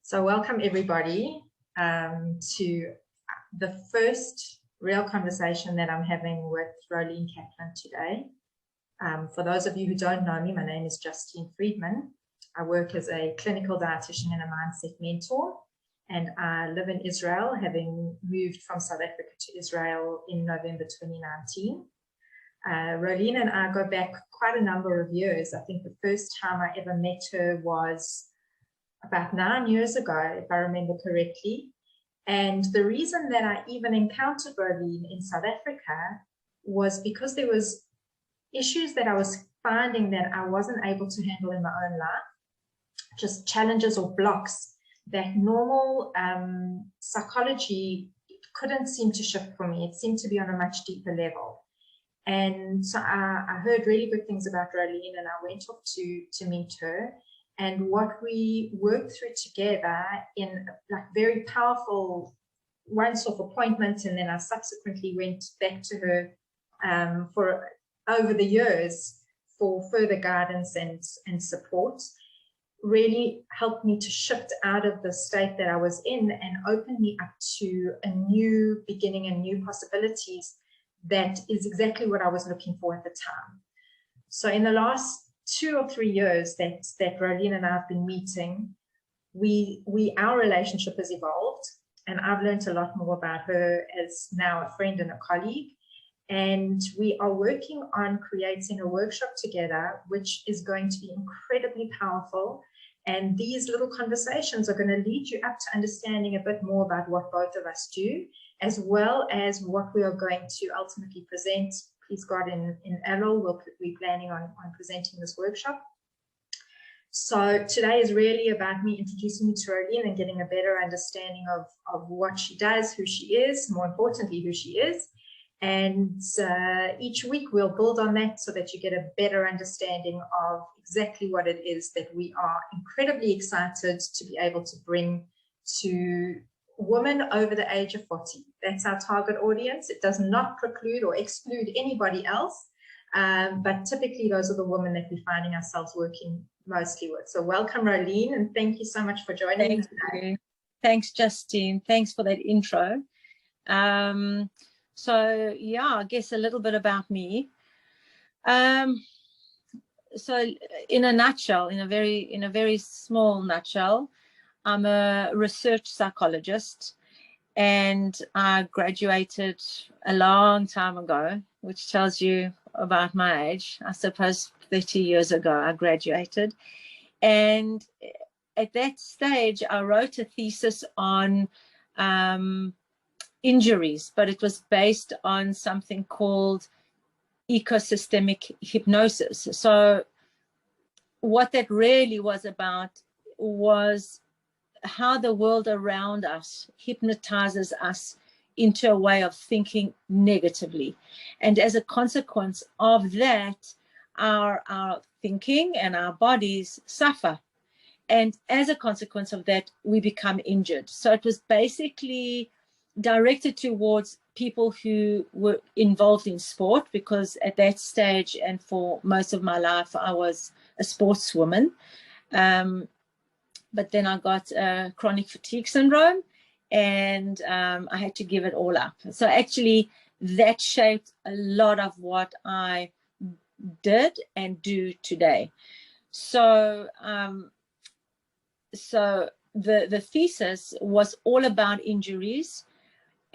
So welcome everybody to the first real conversation that I'm having with Roleen Kaplan today. For those of you who don't know me, my name is Justine Friedman. I work as a clinical dietitian and a mindset mentor, and I live in Israel, having moved from South Africa to Israel in November 2019. Roleen and I go back quite a number of years. I think the first time I ever met her was about 9 years ago, if I remember correctly. And the reason that I even encountered Roleen in South Africa was because there was issues that I was finding that I wasn't able to handle in my own life, just challenges or blocks that normal psychology couldn't seem to shift for me. It seemed to be on a much deeper level. And so I heard really good things about Roleen, and I went off to meet her. And what we worked through together in like very powerful once-off appointment, and then I subsequently went back to her for over the years for further guidance and support, really helped me to shift out of the state that I was in and open me up to a new beginning and new possibilities. That is exactly what I was looking for at the time. So in the last 2 or 3 years that Roleen and I have been meeting, our relationship has evolved, and I've learned a lot more about her as now a friend and a colleague. And we are working on creating a workshop together, which is going to be incredibly powerful. And these little conversations are going to lead you up to understanding a bit more about what both of us do, as well as what we are going to ultimately present. Please God, in Elul, we'll be planning on presenting this workshop. So today is really about me introducing you to Roleen and getting a better understanding of what she does, who she is, more importantly, who she is. And each week we'll build on that so that you get a better understanding of exactly what it is that we are incredibly excited to be able to bring to women over the age of 40. That's our target audience. It does not preclude or exclude anybody else, but typically those are the women that we're finding ourselves working mostly with. So welcome, Roleen, and thank you so much for joining me today. Thanks, Justine. Thanks for that intro. So yeah, I guess a little bit about me. So in a nutshell, in a very small nutshell, I'm a research psychologist, and I graduated a long time ago, which tells you about my age. I suppose 30 years ago I graduated. And at that stage, I wrote a thesis on injuries, but it was based on something called ecosystemic hypnosis. So what that really was about was how the world around us hypnotizes us into a way of thinking negatively. And as a consequence of that, our thinking and our bodies suffer. And as a consequence of that, we become injured. So it was basically directed towards people who were involved in sport, because at that stage and for most of my life, I was a sportswoman. But then I got chronic fatigue syndrome, and I had to give it all up. So actually that shaped a lot of what I did and do today. So the thesis was all about injuries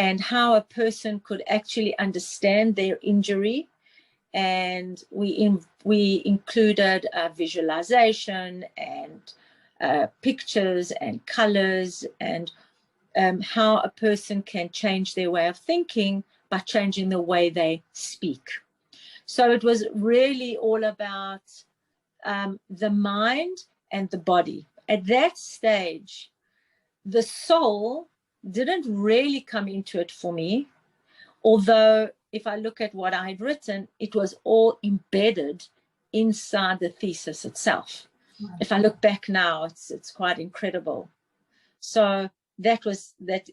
and how a person could actually understand their injury. And we included visualization and pictures and colors, and how a person can change their way of thinking by changing the way they speak. So it was really all about the mind and the body. At that stage, the soul didn't really come into it for me, although if I look at what I had written, it was all embedded inside the thesis itself. If I look back now, it's quite incredible. So that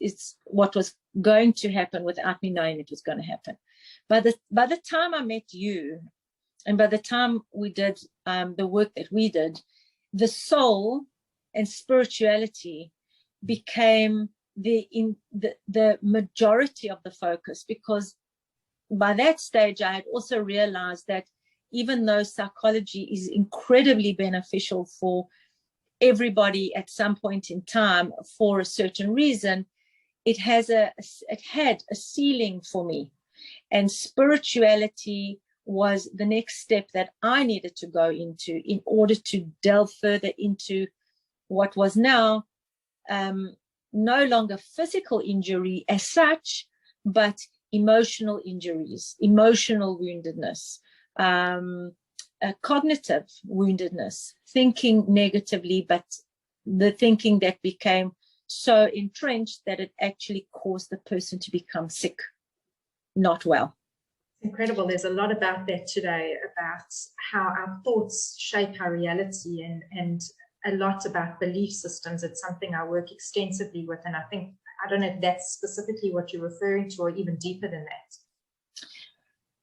is what was going to happen without me knowing it was going to happen. By the time I met you, and by the time we did the work that we did, the soul and spirituality became the majority of the focus, because by that stage I had also realized that even though psychology is incredibly beneficial for everybody at some point in time for a certain reason, it had a ceiling for me, and spirituality was the next step that I needed to go into in order to delve further into what was now no longer physical injury as such, but emotional injuries, emotional woundedness, cognitive woundedness, thinking negatively, but the thinking that became so entrenched that it actually caused the person to become sick, not well. Incredible. There's a lot about that today, about how our thoughts shape our reality, and a lot about belief systems. It's something I work extensively with, and I don't know if that's specifically what you're referring to, or even deeper than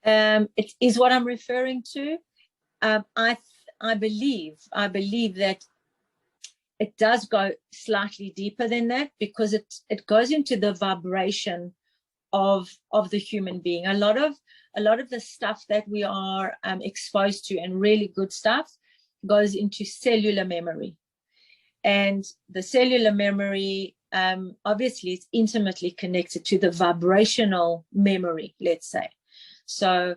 that. It is what I'm referring to. I believe that it does go slightly deeper than that, because it goes into the vibration of the human being. A lot of the stuff that we are exposed to, and really good stuff, goes into cellular memory. And the cellular memory, obviously, is intimately connected to the vibrational memory, let's say. So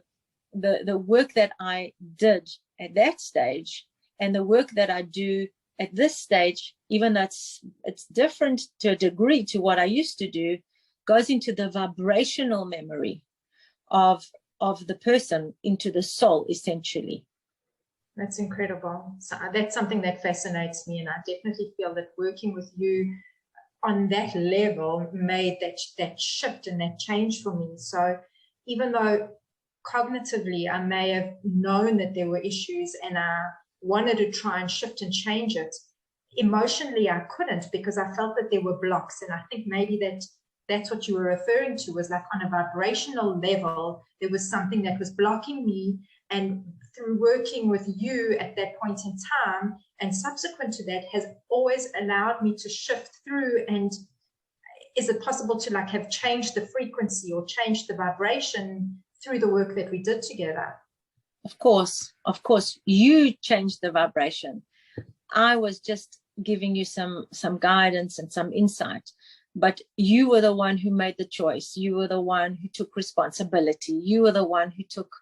the work that I did at that stage and the work that I do at this stage, even though it's different to a degree to what I used to do, goes into the vibrational memory of the person, into the soul, essentially. That's incredible. So that's something that fascinates me, and I definitely feel that working with you on that level made that shift and that change for me. So even though cognitively I may have known that there were issues and I wanted to try and shift and change it, emotionally I couldn't, because I felt that there were blocks. And I think maybe that's what you were referring to, was like on a vibrational level, there was something that was blocking me. And through working with you at that point in time and subsequent to that, has always allowed me to shift through. And is it possible to like have changed the frequency or changed the vibration through the work that we did together? Of course, you changed the vibration. I was just giving you some guidance and some insight, but you were the one who made the choice. You were the one who took responsibility. You were the one who took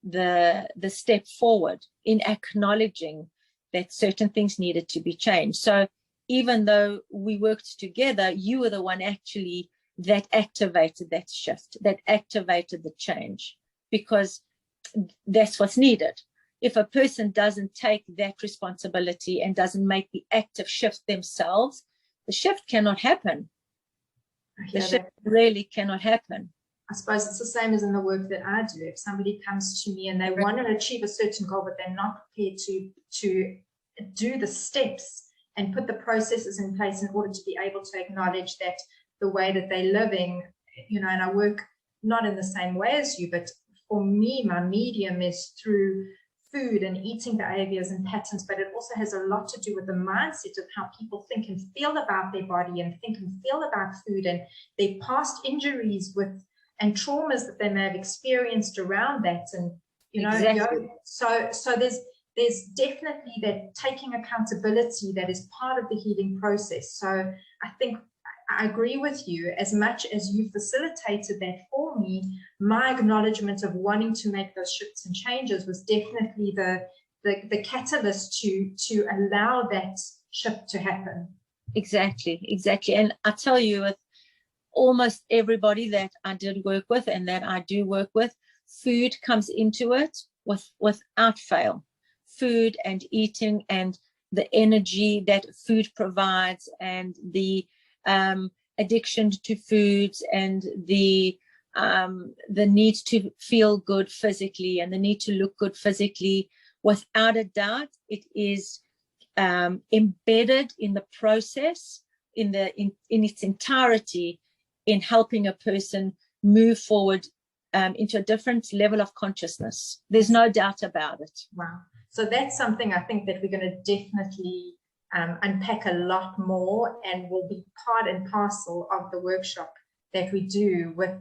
the step forward in acknowledging that certain things needed to be changed. So even though we worked together, you were the one actually that activated that shift, that activated the change, because that's what's needed. If a person doesn't take that responsibility and doesn't make the active shift themselves, the shift cannot happen. The shift really cannot happen. I suppose it's the same as in the work that I do. If somebody comes to me and they want to achieve a certain goal, but they're not prepared to do the steps and put the processes in place in order to be able to acknowledge that the way that they're living, and I work not in the same way as you, but for me, my medium is through food and eating behaviors and patterns, but it also has a lot to do with the mindset of how people think and feel about their body and think and feel about food and their past injuries and traumas that they may have experienced around that. And exactly. So there's definitely that taking accountability that is part of the healing process. So I think I agree with you. As much as you facilitated that for me, my acknowledgement of wanting to make those shifts and changes was definitely the catalyst to allow that shift to happen. Exactly. And I tell you, with almost everybody that I did work with and that I do work with, food comes into it without fail. Food and eating and the energy that food provides and the addiction to foods and the need to feel good physically and the need to look good physically, without a doubt, it is embedded in the process in its entirety in helping a person move forward into a different level of consciousness. There's no doubt about it. Wow. So that's something I think that we're going to definitely unpack a lot more and will be part and parcel of the workshop that we do with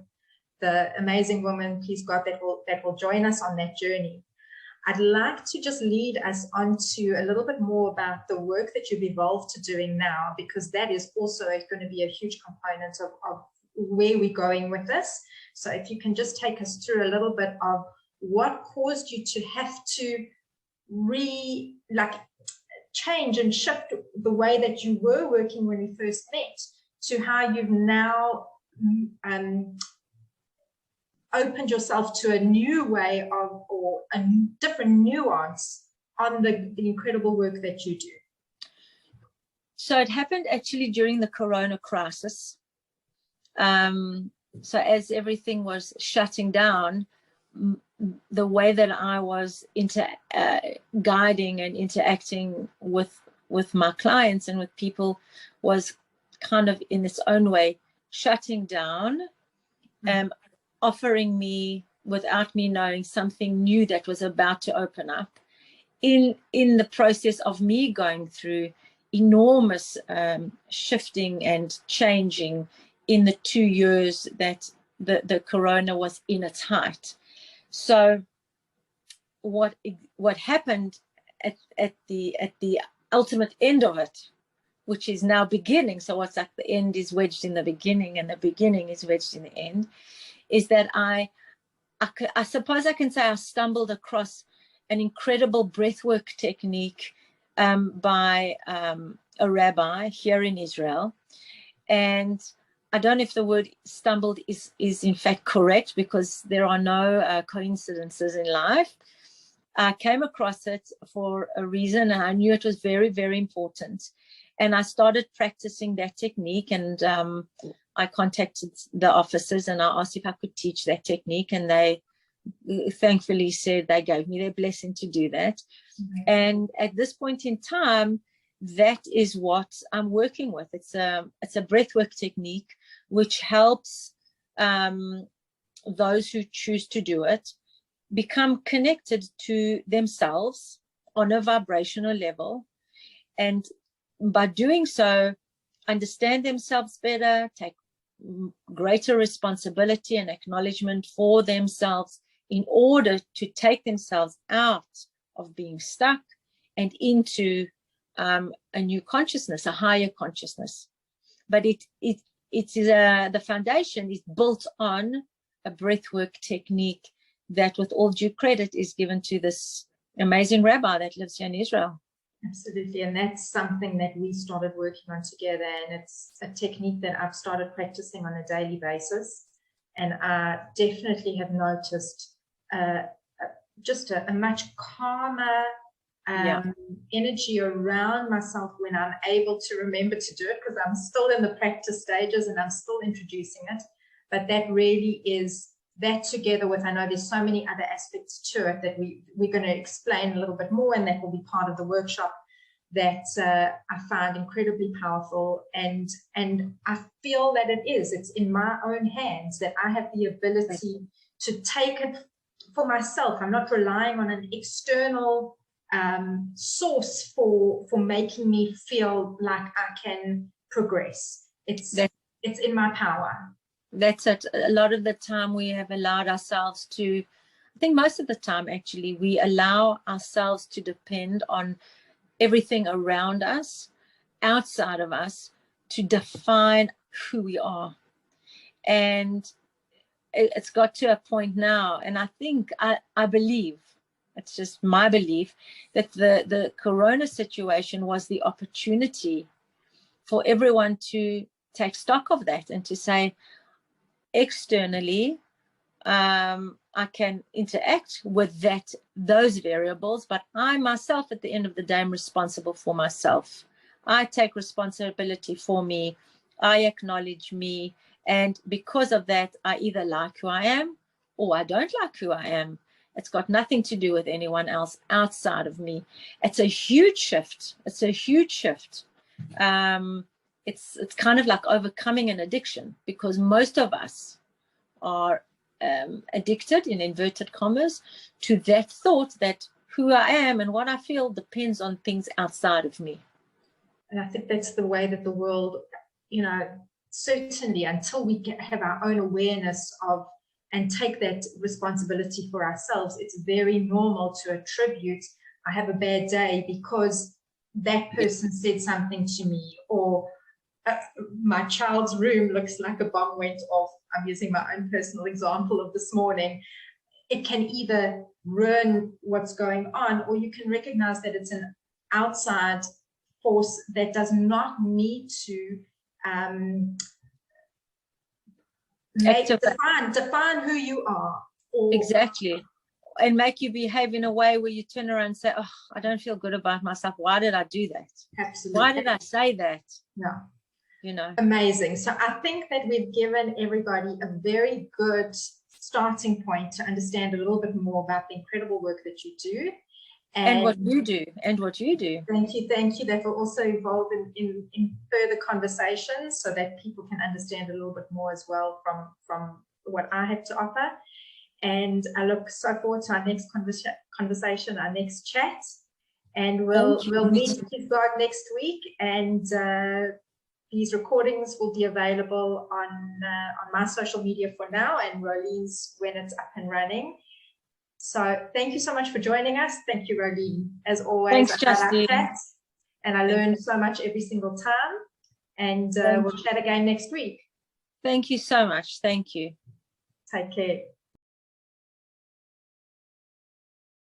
the amazing woman, please God, that will join us on that journey. I'd like to just lead us on to a little bit more about the work that you've evolved to doing now, because that is also going to be a huge component of where we're going with this. So if you can just take us through a little bit of what caused you to have to change and shift the way that you were working when we first met to how you've now opened yourself to a new way of, or a different nuance on the incredible work that you do. So it happened actually during the Corona crisis. So as everything was shutting down, the way that I was guiding and interacting with my clients and with people was kind of in its own way shutting down, offering me, without me knowing, something new that was about to open up in the process of me going through enormous shifting and changing in the 2 years that the Corona was in its height. So what happened at the ultimate end of it, which is now beginning, so what's like the end is wedged in the beginning and the beginning is wedged in the end, is that I suppose I can say I stumbled across an incredible breathwork technique by a rabbi here in Israel. And I don't know if the word stumbled is in fact correct, because there are no coincidences in life. I came across it for a reason, and I knew it was very, very important. And I started practicing that technique, and I contacted the officers and I asked if I could teach that technique, and they thankfully said they gave me their blessing to do that. And at this point in time, that is what I'm working with. It's a breathwork technique which helps those who choose to do it become connected to themselves on a vibrational level, and by doing so, understand themselves better, take greater responsibility and acknowledgement for themselves in order to take themselves out of being stuck and into a new consciousness, a higher consciousness. But it is the foundation is built on a breathwork technique that, with all due credit, is given to this amazing rabbi that lives here in Israel. Absolutely, and that's something that we started working on together, and it's a technique that I've started practicing on a daily basis, and I definitely have noticed just a much calmer energy around myself when I'm able to remember to do it, because I'm still in the practice stages and I'm still introducing it. But that really is, that together with, I know there's so many other aspects to it that we're going to explain a little bit more, and that will be part of the workshop, that I find incredibly powerful. And I feel that it's in my own hands, that I have the ability to take it for myself. I'm not relying on an external source for making me feel like I can progress. It's in my power. That's it. A lot of the time we have allowed ourselves to, I think most of the time actually, we allow ourselves to depend on everything around us, outside of us, to define who we are. And it's got to a point now, and I think, I believe, it's just my belief, that the Corona situation was the opportunity for everyone to take stock of that and to say, externally, I can interact with those variables, but I myself, at the end of the day, am responsible for myself. I take responsibility for me. I acknowledge me. And because of that, I either like who I am or I don't like who I am. It's got nothing to do with anyone else outside of me. It's a huge shift. It's a huge shift. It's kind of like overcoming an addiction, because most of us are addicted, in inverted commas, to that thought that who I am and what I feel depends on things outside of me. And I think that's the way that the world, you know, certainly until we have our own awareness of and take that responsibility for ourselves, it's very normal to attribute, I have a bad day because that person said something to me, or my child's room looks like a bomb went off. I'm using my own personal example of this morning. It can either ruin what's going on, or you can recognize that it's an outside force that does not need to define who you are. Exactly. And make you behave in a way where you turn around and say, oh, I don't feel good about myself. Why did I do that? Absolutely. Why did I say that? Yeah. You know. Amazing. So I think that we've given everybody a very good starting point to understand a little bit more about the incredible work that you do. And what you do. Thank you. That will also evolve in further conversations so that people can understand a little bit more as well from what I have to offer. And I look so forward to our next conversation, our next chat. And we'll meet with God next week. And these recordings will be available on my social media for now, and Roleen's when it's up and running. So thank you so much for joining us. Thank you, Roleen. As always, thanks, Justine. And I learned so much every single time. And we'll chat again next week. Thank you so much. Thank you. Take care.